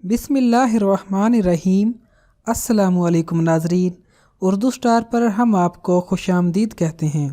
बिस्मिल्लाहिर्रहमानिर्रहीम। अस्सलामुअलैकुम नाज़रीन, उर्दू स्टार पर हम आपको खुशामदीद कहते हैं।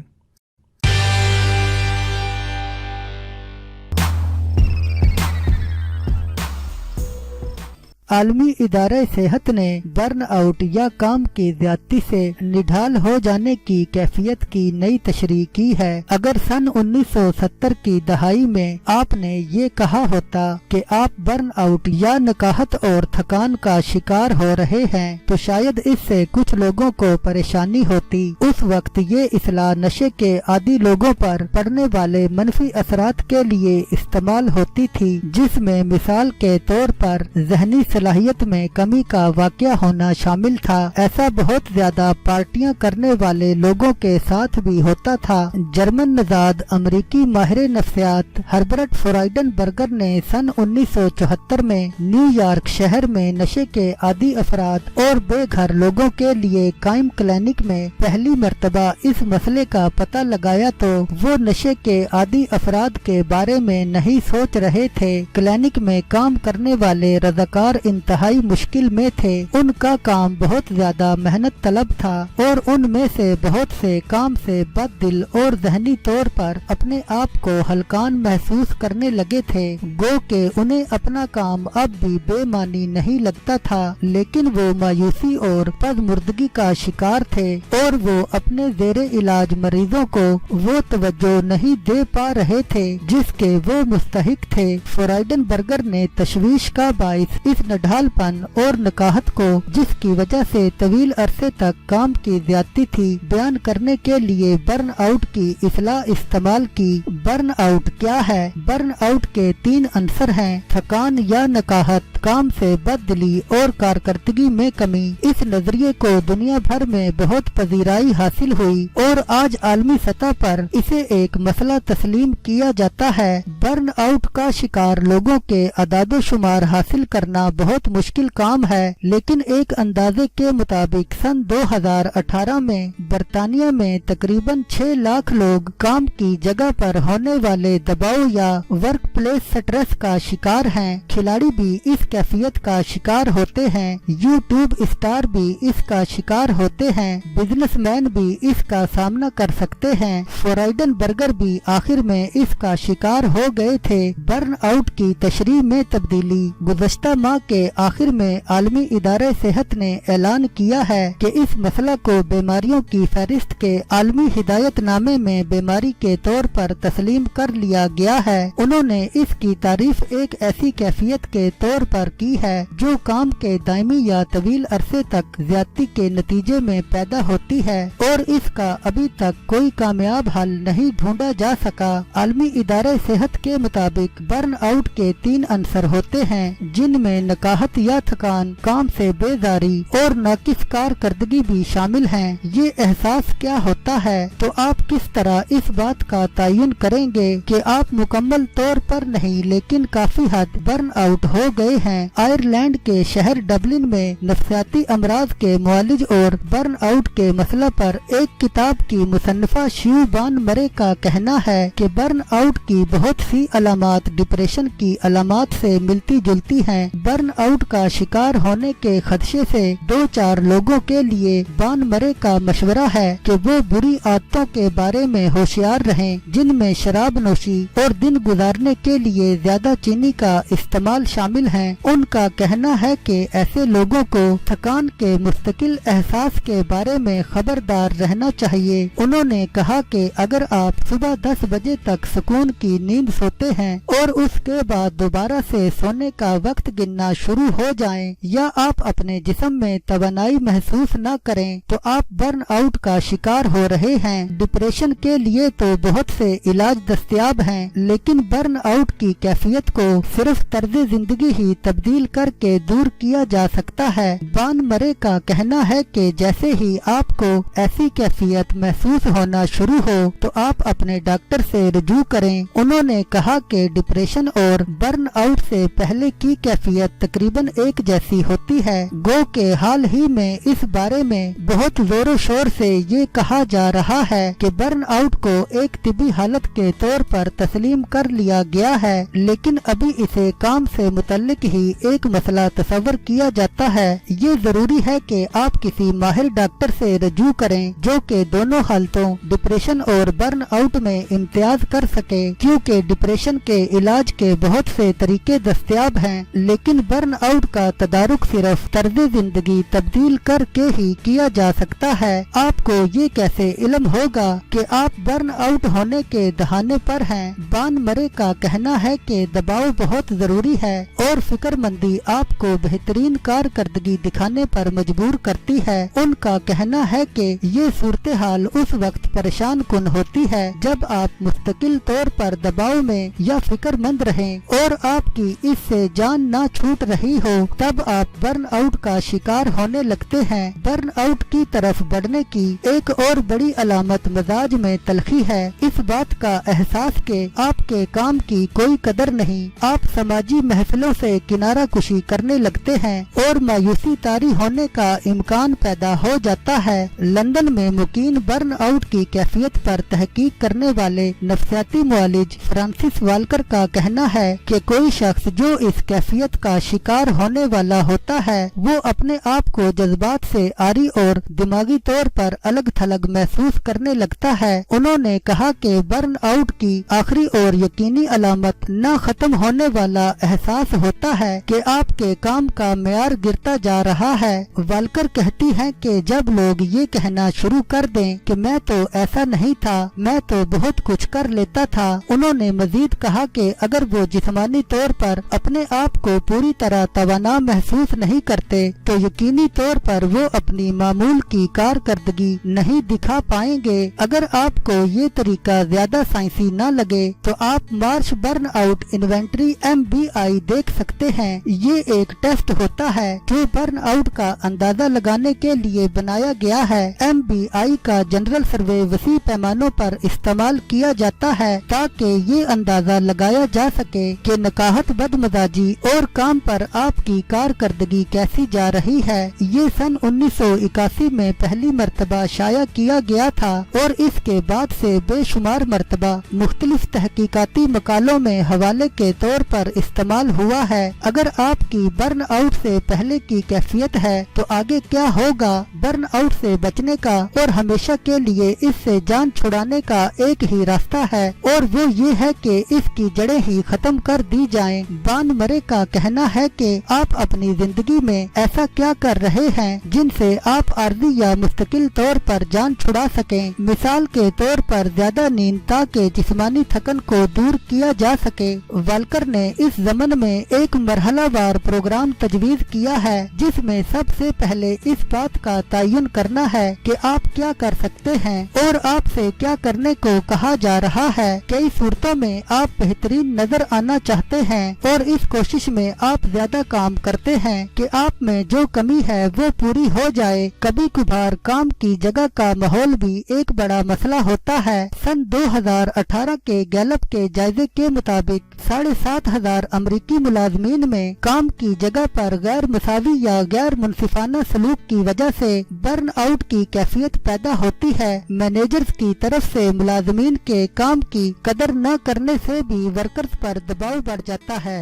आलमी इदारे सेहत ने बर्न आउट या काम की ज्यादती से निढाल हो जाने की कैफियत की नई तशरीह की है। अगर सन 1970 की दहाई में आपने ये कहा होता कि आप बर्न आउट या नकाहत और थकान का शिकार हो रहे हैं तो शायद इससे कुछ लोगों को परेशानी होती। उस वक्त ये इस्लाह नशे के आदी लोगों पर पड़ने वाले मनफी असरात के लिए इस्तेमाल होती थी, जिसमें मिसाल के तौर पर ज़हनी सलाहियत में कमी का वाक़या होना शामिल था। ऐसा बहुत ज्यादा पार्टियां करने वाले लोगों के साथ भी होता था। जर्मन नजाद अमरीकी माहिर नफ्सियात हर्बर्ट फ्राइडनबर्गर ने सन 1974 में न्यूयॉर्क शहर में नशे के आदी अफराद और बेघर लोगों के लिए कायम क्लिनिक में पहली मर्तबा इस मसले का पता लगाया तो वो नशे के आदी अफराद के बारे में नहीं सोच रहे थे। क्लिनिक में काम करने वाले रज़ाकार इंतहाई मुश्किल में थे। उनका काम बहुत ज्यादा मेहनत तलब था और उनमें से बहुत से काम से बददिल और ज़हनी तौर पर अपने आप को हल्कान महसूस करने लगे थे। गो के उन्हें अपना काम अब भी बेमानी नहीं लगता था, लेकिन वो मायूसी और पज़मुर्दगी का शिकार थे और वो अपने ज़ेरे इलाज मरीजों को वो तवज्जो नहीं दे पा रहे थे जिसके वो मुस्तहिक थे। फ्राइडनबर्गर ने तशवीश का बाइस इस ढालपन और नकाहत को, जिसकी वजह से तवील अरसे तक काम की ज्यादती थी, बयान करने के लिए बर्न आउट की इस्लाह इस्तेमाल की। बर्न आउट क्या है? बर्न आउट के 3 अंसर हैं: थकान या नकाहत, काम से बददिली और कारकर्दगी में कमी। इस नजरिए को दुनिया भर में बहुत पजीराई हासिल हुई और आज आलमी सतह पर इसे एक मसला तस्लीम किया जाता है। बर्न आउट का शिकार लोगों के अदादोशुमार हासिल करना बहुत मुश्किल काम है, लेकिन एक अंदाजे के मुताबिक सन 2018 में बरतानिया में तकरीबन 6 लाख लोग काम की जगह पर होने वाले दबाव या वर्क प्लेस स्ट्रेस का शिकार हैं। खिलाड़ी भी इस कैफियत का शिकार होते हैं, यूट्यूब स्टार भी इसका शिकार होते हैं, बिजनेसमैन भी इसका सामना कर सकते हैं। फ्राइडनबर्गर भी आखिर में इसका शिकार हो गए थे। बर्न आउट की तशरीह में तब्दीली। गुज़श्ता माह के आखिर में आलमी इदारे सेहत ने ऐलान किया है कि इस मसला को बीमारियों की फहरिस्त के आलमी हिदायतनामे में बीमारी के तौर पर तस्लीम कर लिया गया है। उन्होंने इसकी तारीफ एक ऐसी कैफियत के तौर पर की है जो काम के दायमी या तवील अरसे तक ज्यादती के नतीजे में पैदा होती है और इसका अभी तक कोई कामयाब हल नहीं ढूंढा जा सका। आलमी इदारे सेहत के मुताबिक बर्न आउट के 3 अंसर होते हैं, जिनमें नकाहत या थकान, काम से बेजारी और नाकिस कारकर्दगी भी शामिल हैं। ये एहसास क्या होता है? तो आप किस तरह इस बात का तयन करेंगे कि आप मुकम्मल तौर पर नहीं लेकिन काफी हद बर्न आउट हो गए हैं? आयरलैंड के शहर डबलिन में नफ्सियाती अमराज के मुआलिज और बर्न आउट के मसला पर एक किताब की मुसन्निफा शिव बान मरे का कहना है कि बर्न आउट की बहुत सी अलामात डिप्रेशन की अलामात से मिलती जुलती हैं। बर्न आउट का शिकार होने के खदशे से 2-4 लोगों के लिए बान मरे का मशवरा है कि वो बुरी आदतों के बारे में होशियार रहें, जिनमें शराब नोशी और दिन गुजारने के लिए ज्यादा चीनी का इस्तेमाल शामिल है। उनका कहना है कि ऐसे लोगों को थकान के मुस्तकिल एहसास के बारे में खबरदार रहना चाहिए। उन्होंने कहा कि अगर आप सुबह 10 बजे तक सुकून की नींद सोते हैं और उसके बाद दोबारा से सोने का वक्त गिनना शुरू हो जाएं, या आप अपने जिस्म में तवानाई महसूस न करें तो आप बर्न आउट का शिकार हो रहे हैं। डिप्रेशन के लिए तो बहुत से इलाज दस्तयाब हैं, लेकिन बर्न आउट की कैफियत को सिर्फ तर्ज जिंदगी ही तब्दील करके दूर किया जा सकता है। बान मरे का कहना है कि जैसे ही आपको ऐसी कैफियत महसूस होना शुरू हो तो आप अपने डॉक्टर से रुजू करें। उन्होंने कहा कि डिप्रेशन और बर्न आउट से पहले की कैफियत तकरीबन एक जैसी होती है। गो के हाल ही में इस बारे में बहुत जोरों शोर से ये कहा जा रहा है कि बर्न आउट को एक तिबी हालत के तौर पर तस्लीम कर लिया गया है, लेकिन अभी इसे काम से मुतल्लिक ही एक मसला तस्वर किया जाता है। ये जरूरी है कि आप किसी माहिर डॉक्टर से रजू करें जो कि दोनों हालतों डिप्रेशन और बर्न आउट में इम्तियाज कर सके, क्योंकि डिप्रेशन के इलाज के बहुत से तरीके दस्तयाब हैं, लेकिन बर्न आउट का तदारुक सिर्फ तर्ज जिंदगी तब्दील करके ही किया जा सकता है। आपको ये कैसे इल्म होगा कि आप बर्न आउट होने के दहाने पर हैं। बान मरे का कहना है कि दबाव बहुत जरूरी है और फिक्रमंदी आपको बेहतरीन कारकर्दगी दिखाने पर मजबूर करती है। उनका कहना है कि ये सूरत हाल उस वक्त परेशान कुन होती है जब आप मुस्तकिल तौर पर दबाव में या फिक्रमंद रहें और आपकी इससे जान ना छूट रही हो, तब आप बर्न आउट का शिकार होने लगते हैं। बर्न आउट की तरफ बढ़ने की एक और बड़ी अलामत मिजाज में तलखी है, इस बात का एहसास के आपके काम की कोई कदर नहीं। आप समाजी महफिलों से किनारा कुशी करने लगते हैं और मायूसी तारी होने का इम्कान पैदा हो जाता है। लंदन में मुकीम बर्न आउट की कैफियत पर तहकीक करने वाले नफ्सियाती मुआलिज फ्रांसिस वाल्कर का कहना है कि कोई शख्स जो इस कैफियत का शिकार होने वाला होता है वो अपने आप को जज्बात से आरी और दिमागी तौर पर अलग थलग महसूस करने लगता है। उन्होंने कहा कि बर्न आउट की आखिरी और यकीनी अलामत न खत्म होने वाला एहसास होता है कि आपके काम का मेयार गिरता जा रहा है। वाल्कर कहती हैं कि जब लोग ये कहना शुरू कर दें कि मैं तो ऐसा नहीं था, मैं तो बहुत कुछ कर लेता था। उन्होंने मजीद कहा कि अगर वो जिस्मानी तौर पर अपने आप को पूरी तरह तवाना महसूस नहीं करते तो यकीनी तौर पर वो अपनी मामूल की कारकर्दगी नहीं दिखा पाएंगे। अगर आपको ये तरीका ज्यादा साइंसी न लगे तो आप Marsh burn out inventory MBI देख सकते हैं। ये एक टेस्ट होता है जो बर्न आउट का अंदाजा लगाने के लिए बनाया गया है। MBI का जनरल सर्वे वसी पैमानों पर इस्तेमाल किया जाता है ताकि ये अंदाजा लगाया जा सके कि नकाहत बदमजाजी और काम पर आपकी कारकर्दगी कैसी जा रही है। ये सन 1981 में पहली मर्तबा शाया किया गया था और इसके बाद से बेशुमार मर्तबा मुख्तलिफ तहकीकाती मकालों में हवाले के तौर पर इस्तेमाल हुआ है। अगर आपकी बर्न आउट से पहले की कैफियत है तो आगे क्या होगा? बर्न आउट से बचने का और हमेशा के लिए इससे जान छुड़ाने का एक ही रास्ता है और वो ये है कि इसकी जड़ें ही खत्म कर दी जाएं। बान मरे का कहना है कि आप अपनी जिंदगी में ऐसा क्या कर रहे हैं जिनसे आप आर्जी या मुस्तकिल तौर पर जान छुड़ा सकें। मिसाल के तौर पर ज्यादा नींद ताकि जिस्मानी थकन को दूर किया जा सके। वाल्कर ने इस ज़मन में एक मरहलावार प्रोग्राम तजवीज किया है जिसमें सबसे पहले इस बात का तयन करना है कि आप क्या कर सकते हैं और आपसे क्या करने को कहा जा रहा है। कई सूरतों में आप बेहतरीन नजर आना चाहते हैं और इस कोशिश में आप ज्यादा काम करते हैं कि आप में जो कमी है वो पूरी हो जाए। कभी कभार काम की जगह का माहौल भी एक बड़ा मसला होता है। सन 2018 के गैलप के जायजे के मुताबिक 7,500 अमरीकी मुलाजमीन में काम की जगह पर गैर मसावी या गैर मुनसिफाना सलूक की वजह से बर्न आउट की कैफियत पैदा होती है। मैनेजर्स की तरफ से मुलाजमीन के काम की कदर न करने से भी वर्कर्स पर दबाव बढ़ जाता है।